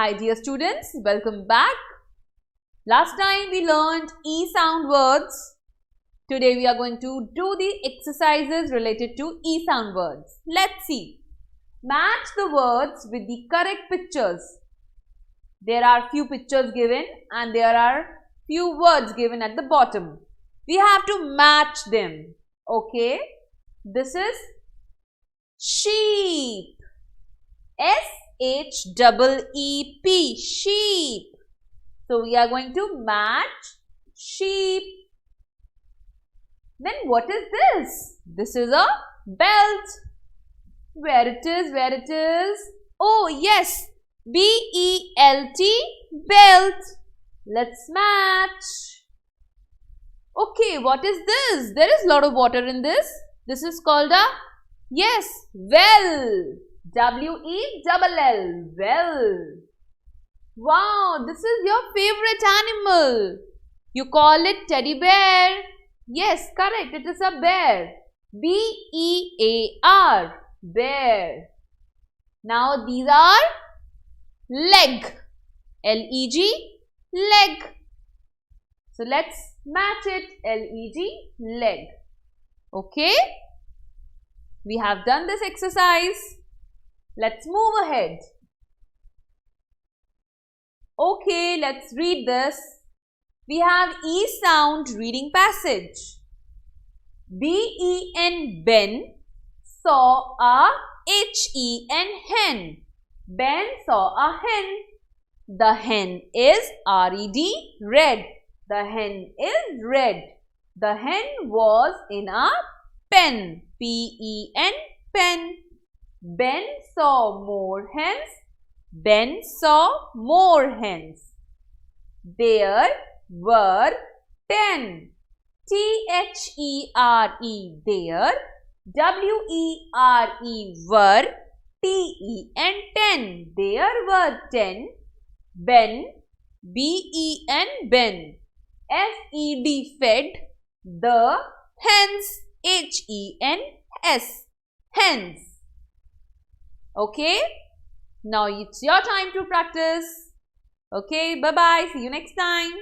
Hi dear students, welcome back. Last time we learned E sound words. Today we are going to do the exercises related to E sound words. Let's see. Match the words with the correct pictures. There are few pictures given and there are few words given at the bottom. We have to match them. Okay. This is sheep. S-H-E-E-P, sheep. So we are going to match sheep. Then what is this? This is a belt. Where it is? Where it is? Oh yes, B-E-L-T, belt. Let's match. Okay, what is this? There is a lot of water in this. This is called a, yes, well. W-E-L-L, well. Wow, this is your favorite animal. You call it teddy bear. Yes, correct. It is a bear. B-E-A-R, bear. Now these are leg. L-E-G, leg. So let's match it. L-E-G, leg. Okay. We have done this exercise. Let's move ahead. Okay, let's read this. We have E sound reading passage. B-E-N, Ben, saw a H-E-N, hen. Ben saw a hen. The hen is R-E-D, red. The hen is red. The hen was in a pen. P-E-N, pen. Ben saw more hens. Ben saw more hens. There were 10. T-H-E-R-E, there. W-E-R-E, were. T-E-N, 10. There were 10. Ben, B-E-N, Ben. F-E-D, fed. The hens, H-E-N-S, hens. Okay, now it's your time to practice. Okay, bye-bye. See you next time.